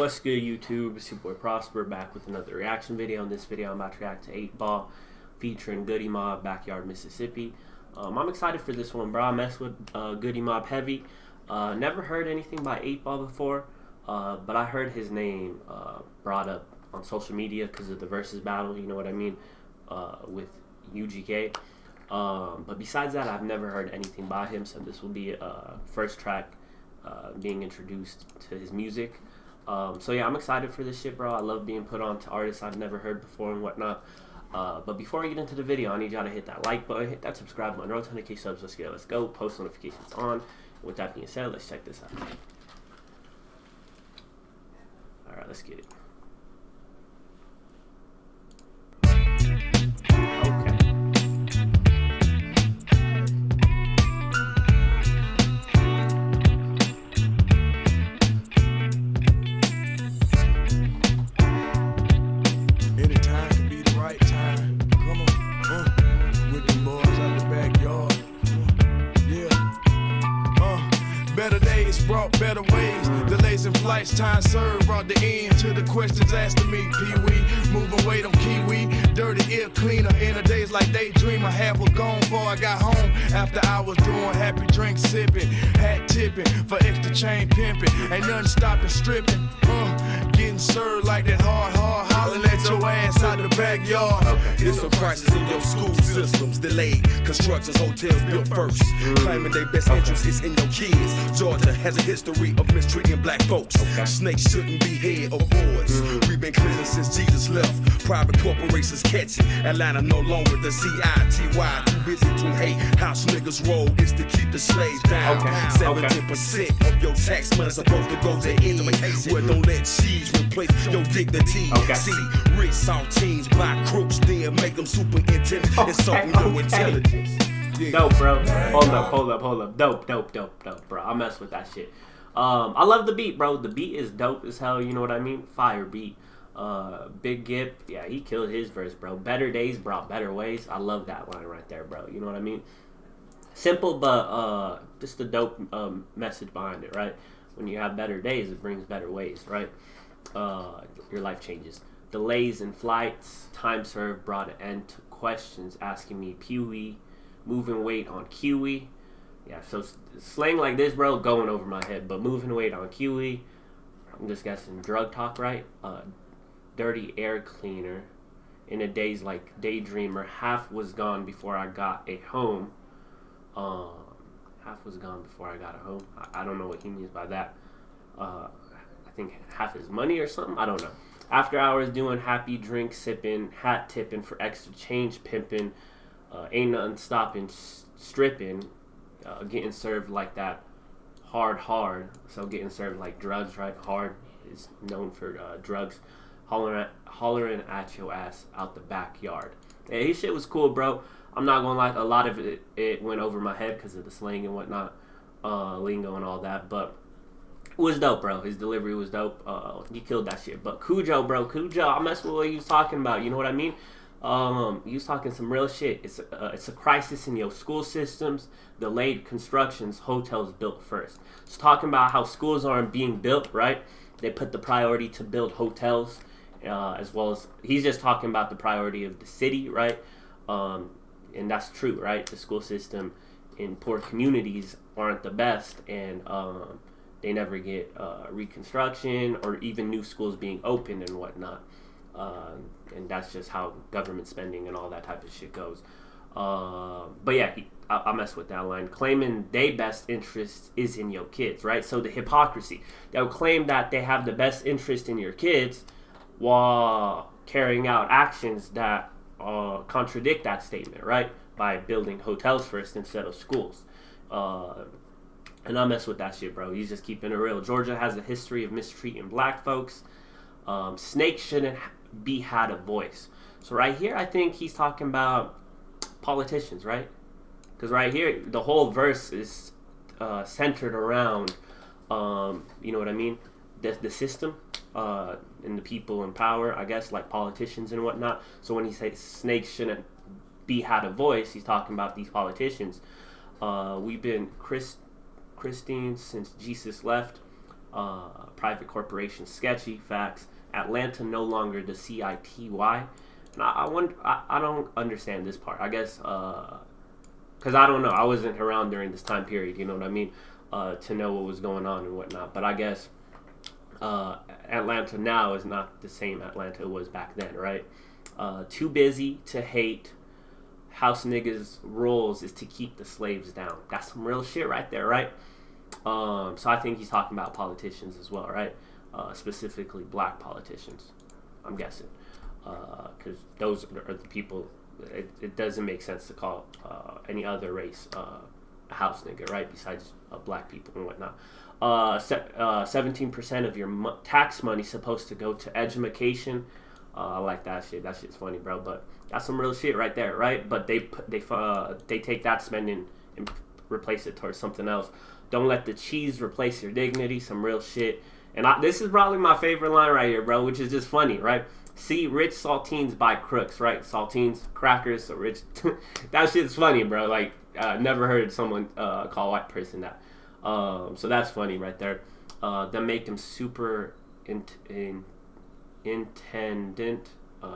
What's good, YouTube? It's your boy Prosper back with another reaction video. In this video, I'm about to react to 8 Ball featuring Goodie Mob, Backyard, Mississippi. I'm excited for this one, bro. I mess with Goodie Mob heavy. Never heard anything by 8 Ball before, but I heard his name brought up on social media because of the versus battle, you know what I mean, with UGK. But besides that, I've never heard anything by him, so this will be first track being introduced to his music. So yeah, I'm excited for this shit, bro. I love being put on to artists I've never heard before and whatnot. But before I get into the video, I need y'all to hit that like button, hit that subscribe button, roll 10K subs. Let's go. Post notifications on. And with that being said, let's check this out. All right, let's get it. Better days brought better ways. Delays in flights, time served brought the end to the questions asked of me. Pee-wee, moving weight on kiwi. Dirty ear cleaner in the days like daydreamer. Half was gone before I got home. After I was doing happy drink sipping, hat tipping for extra chain pimping. Ain't nothing stopping stripping. Getting served like that hard hollering at your ass out of the backyard. It's a crisis in your school systems. Delayed constructions, hotels built first. Claiming their best interest is in your kids. Georgia has a history of mistreating black folks. Snakes shouldn't be head or boys. We've been cleansing since Jesus left. Private corporations catching. Atlanta no longer the CITY. Too busy to hate. House niggas roll is to keep the slaves down. 70% of your tax money supposed to go to education. Well, don't let cheese replace your dignity. See, rich saltines buy crooks, then make them superintendent. Insulting your intelligence. Dope, bro. Hold up. Dope, bro. I mess with that shit. I love the beat, bro. The beat is dope as hell, you know what I mean? Fire beat. Big Gip, yeah, he killed his verse, bro. Better days brought better ways. I love that line right there, bro. You know what I mean? Simple, but just a dope message behind it, right? When you have better days, it brings better ways, right? Your life changes. Delays in flights, time served brought an end to questions asking me pewee, moving weight on kiwi. Yeah, so slang like this, bro, going over my head. But moving weight on kiwi, I'm just guessing drug talk, right? Dirty air cleaner. In a days like daydreamer, half was gone before I got a home. Half was gone before I got a home. I don't know what he means by that. I think half his money or something. I don't know. After hours doing happy drink sipping, hat tipping for extra change pimping. Ain't nothing stopping stripping. Getting served like that hard. So getting served like drugs, right? Hard is known for drugs. Hollering at your ass out the backyard. Hey, his shit was cool, bro. I'm not gonna lie, a lot of it went over my head because of the slang and whatnot, lingo and all that, but it was dope, bro. His delivery was dope. He killed that shit. But Cujo, bro, I mess with what he was talking about. You know what I mean? He was talking some real shit. It's a crisis in your school systems. Delayed constructions, hotels built first. It's talking about how schools aren't being built, right? They put the priority to build hotels, as well as he's just talking about the priority of the city, right? And that's true, right? The school system in poor communities aren't the best, and they never get reconstruction or even new schools being opened and whatnot. And that's just how government spending and all that type of shit goes. But yeah, I mess with that line. Claiming they best interest is in your kids, right? So the hypocrisy. They'll claim that they have the best interest in your kids while carrying out actions that contradict that statement, right? By building hotels first instead of schools. And I mess with that shit, bro. He's just keeping it real. Georgia has a history of mistreating black folks. Snakes shouldn't be had a voice. So right here, I think he's talking about politicians, right? Because right here, the whole verse is centered around, you know what I mean? The system and the people in power, I guess, like politicians and whatnot. So when he says snakes shouldn't be had a voice, he's talking about these politicians. We've been Christine since Jesus left. Private corporation sketchy. Facts. Atlanta no longer the CITY. And I don't understand this part. I guess because I don't know. I wasn't around during this time period. You know what I mean? To know what was going on and whatnot. But I guess Atlanta now is not the same Atlanta it was back then, right? Too busy to hate. House niggas' roles is to keep the slaves down. That's some real shit right there, right? So I think he's talking about politicians as well, right? Specifically black politicians, I'm guessing. Because those are the people, it doesn't make sense to call any other race a house nigga, right? Besides black people and whatnot. 17% of your tax money supposed to go to education. I like that shit. That shit's funny, bro. But that's some real shit right there, right? But they take that spending and replace it towards something else. Don't let the cheese replace your dignity. Some real shit. And this is probably my favorite line right here, bro, which is just funny, right? See, rich saltines buy crooks, right? Saltines, crackers, so rich. That shit's funny, bro. Like, never heard someone call a white person that. So that's funny right there. Then make them super intendant,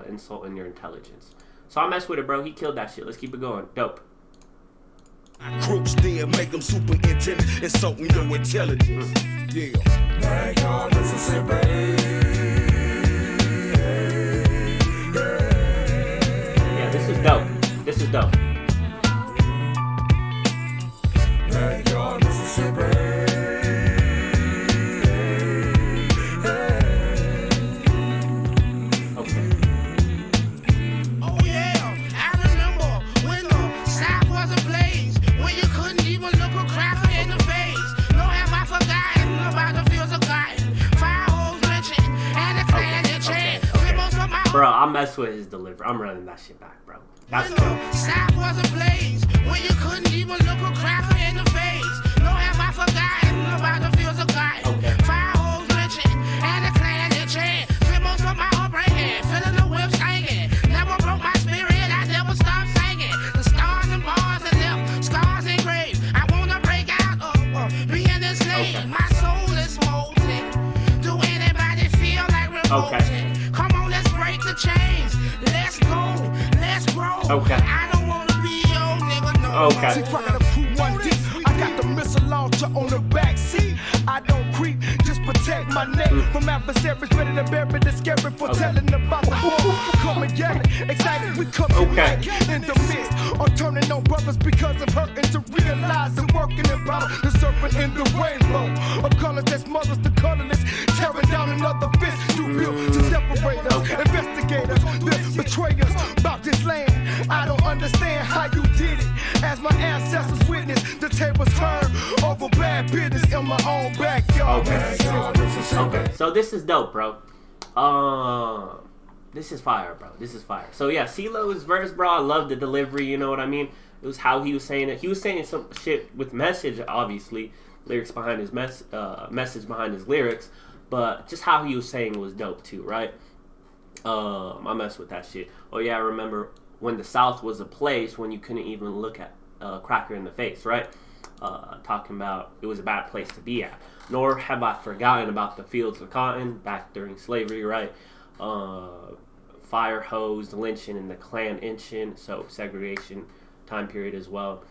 insulting your intelligence. So I mess with it, bro. He killed that shit. Let's keep it going. Dope. Crooks then make them superintendent, insulting your intelligence. Yeah. Backyard Mississippi. Yeah, this is dope. This is dope. Backyard Mississippi. Bro, I mess with his delivery. I'm running that shit back, bro. That's cool. South was a blaze when you couldn't even look a cracker in the face. No, have I forgotten about the fields of cotton? Okay. Fire hose lynching and the clan in chain. Symbols for my upbringing, feeling the whip singing. Never broke my spirit, I never stopped singing. The stars and bars and left scars engraved. I wanna break out of being enslaved. Okay. My soul is molten. Do anybody feel like revolting? Okay. Come on, let's break the chains. Let's go, let's grow. Okay. I don't wanna be your nigga no Okay. See, I got a crew one deep. I got the missile launcher on the back seat. I don't creep, just protect my neck from adversaries ready to bury the scary for telling about the war. Come and get it, excited we come Okay. in the midst. Or turning on brothers because of hurting to realize and working in battle. The serpent in the rainbow of colors that's mothers to colorless, tearing down another fist you built to separate us. Investigators, the betrayers about this land. I don't understand how you did it. As my ancestors witnessed, the tables turned over bad business in my own backyard. Okay. So this is dope, bro. This is fire, bro. This is fire. So yeah, CeeLo's verse, bro. I love the delivery. You know what I mean? It was how he was saying it. He was saying some shit with message, obviously, lyrics behind his message behind his lyrics, but just how he was saying it was dope too, right? I mess with that shit. Oh yeah, I remember when the South was a place when you couldn't even look at cracker in the face, right? Talking about it was a bad place to be at. Nor have I forgotten about the fields of cotton back during slavery, right? Fire hose, lynching, and the Klan inching, so segregation time period as well.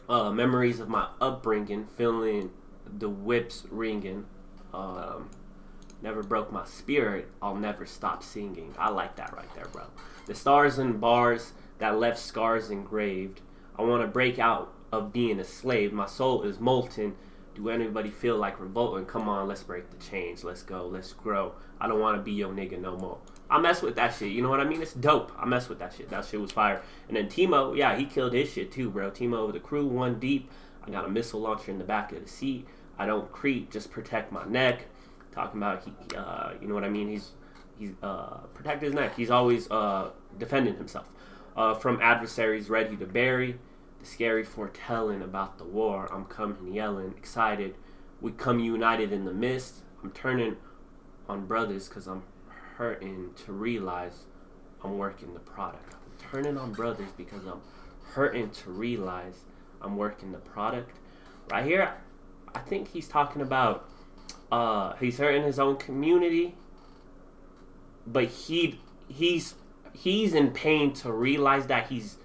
Memories of my upbringing, feeling the whips ringing. Never broke my spirit, I'll never stop singing. I like that right there, bro. The stars and bars that left scars engraved. I want to break out of being a slave. My soul is molten. Do anybody feel like revolting? Come on, let's break the chains. Let's go, let's grow. I don't want to be your nigga no more. I mess with that shit. You know what I mean? It's dope. I mess with that shit. That shit was fire. And then Timo, yeah, he killed his shit too, bro. Timo, the crew, one deep. I got a missile launcher in the back of the seat. I don't creep, just protect my neck. Talking about you know what I mean? He's protect his neck. He's always defending himself from adversaries ready to bury. The scary foretelling about the war. I'm coming yelling, excited. We come united in the mist. I'm turning on brothers because I'm hurting to realize I'm working the product. I'm turning on brothers because I'm hurting to realize I'm working the product. Right here, I think he's talking about He's hurting his own community, but he's in pain to realize that he's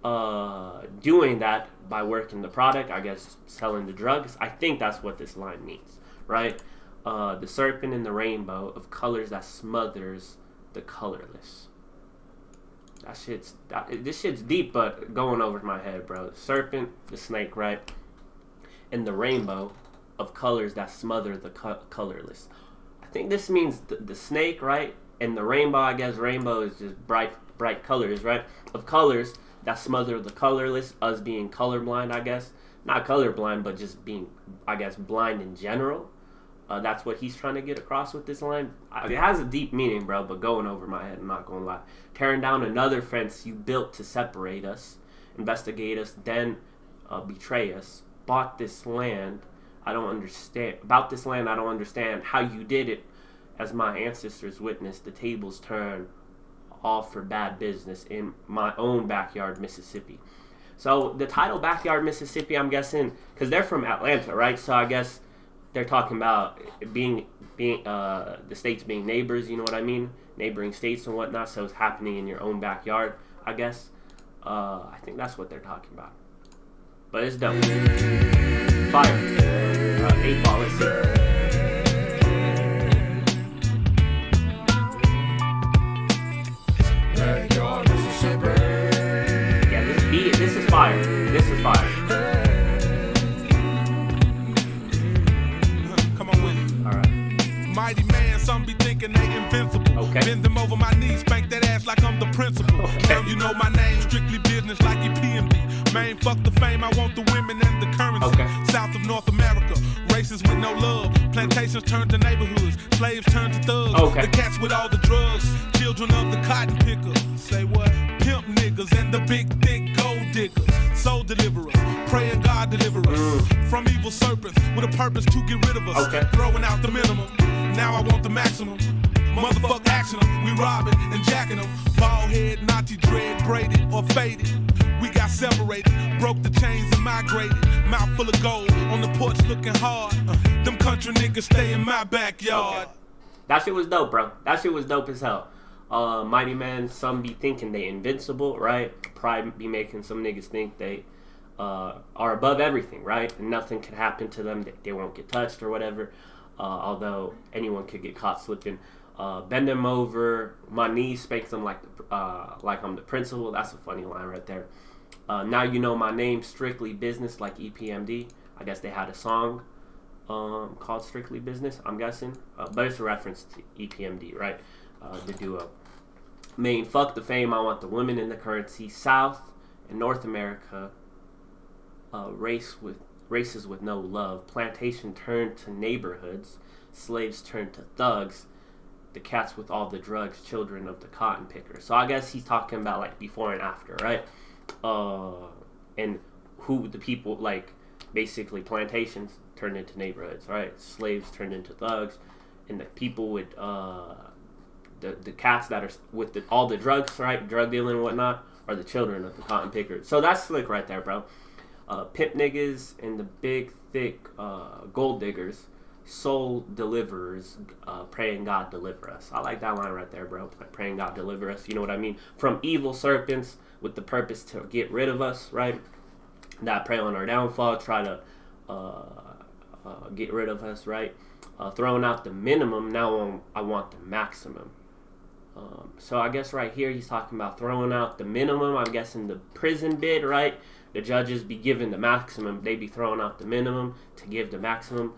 doing that by working the product, I guess selling the drugs. I think that's what this line means, right? The serpent in the rainbow of colors that smothers the colorless. This shit's deep, but going over my head, bro. The serpent, the snake, right? And the rainbow of colors that smother the colorless. I think this means the snake, right? And the rainbow, I guess rainbow is just bright colors, right? Of colors that smother the colorless, us being colorblind, I guess. Not colorblind, but just being, I guess, blind in general. That's what he's trying to get across with this line. It has a deep meaning, bro, but going over my head, I'm not going to lie. Tearing down another fence you built to separate us, investigate us, then betray us. Bought this land, I don't understand. About this land, I don't understand how you did it. As my ancestors witnessed, the tables turn all for bad business in my own backyard, Mississippi. So the title Backyard Mississippi, I'm guessing, because they're from Atlanta, right? So I guess they're talking about being the states being neighbors, you know what I mean? Neighboring states and whatnot, so it's happening in your own backyard, I guess. I think that's what they're talking about. But it's dope. Fire. 8 Ball, let's see. Yeah, this is fire. This is fire. Come on with it. Alright. Mighty man, some be thinking they invincible. Okay. Bend them over my knees, spank that ass like I'm the principal. Okay. Now you know my name, strictly business like EPMD. Man, fuck the fame, I want the women and the currency. Okay. South of North America, races with no love. Plantations turn to neighborhoods, slaves turn to thugs. Okay. The cats with all the drugs, children of the cotton picker. Say what? Pimp niggas and the big thick gold diggers. Soul deliverers, praying God deliver us from evil serpents with a purpose to get rid of us. Okay. Throwing out the minimum, now I want the maximum. Motherfuck action them, we robbing and jacking them. Bald head, naughty dread, braided or faded. We got separated, broke the chains and migrated. Mouth full of gold, on the porch looking hard. Them country niggas stay in my backyard. Okay. That shit was dope, bro. That shit was dope as hell. Mighty Man, some be thinking they invincible, right? Pride be making some niggas think they are above everything, right? And nothing can happen to them. They won't get touched or whatever. Although anyone could get caught slipping. Bend them over, my knees, spank them like I'm the principal. That's a funny line right there. Now you know my name, strictly business like EPMD. I guess they had a song called Strictly Business, I'm guessing. But it's a reference to EPMD, right? The duo. Maine, fuck the fame, I want the women in the currency. South and North America, races with no love. Plantation turned to neighborhoods. Slaves turned to thugs. The cats with all the drugs, children of the cotton pickers. So I guess he's talking about like before and after, right? And who the people, like basically plantations turned into neighborhoods, right? Slaves turned into thugs, and the people with the cats that are with all the drugs, right? Drug dealing and whatnot, are the children of the cotton pickers. So that's slick right there, bro. Pimp niggas and the big thick gold diggers. Soul deliverers, praying God deliver us. I like that line right there, bro. Praying God deliver us. You know what I mean? From evil serpents with the purpose to get rid of us, right? That prey on our downfall, try to get rid of us, right? Throwing out the minimum, now I want the maximum. So I guess right here he's talking about throwing out the minimum. I'm guessing the prison bid, right? The judges be giving the maximum. They be throwing out the minimum to give the maximum.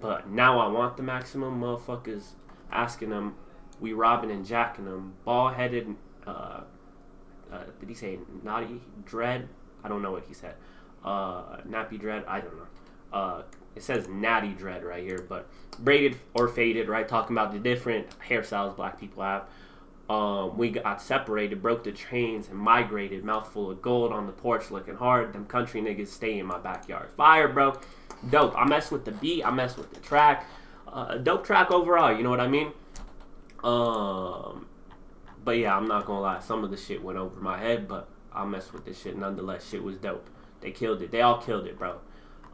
But now I want the maximum. Motherfuckers asking them, we robbing and jacking them. Bald-headed, did he say naughty dread? I don't know what he said. Nappy dread? I don't know. It says natty dread right here, but braided or faded, right? Talking about the different hairstyles black people have. We got separated, broke the chains, and migrated. Mouthful of gold on the porch looking hard. Them country niggas stay in my backyard. Fire, bro. Dope. I mess with the beat. I mess with the track. Dope track overall. You know what I mean? But yeah, I'm not gonna lie. Some of the shit went over my head, but I messed with this shit nonetheless. Shit was dope. They killed it. They all killed it, bro.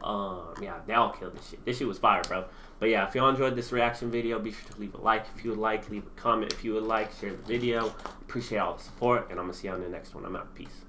Yeah, they all killed this shit. This shit was fire, bro. But yeah, if y'all enjoyed this reaction video, be sure to leave a like if you would like, leave a comment if you would like, share the video. Appreciate all the support, and I'm gonna see you on the next one. I'm out. Peace.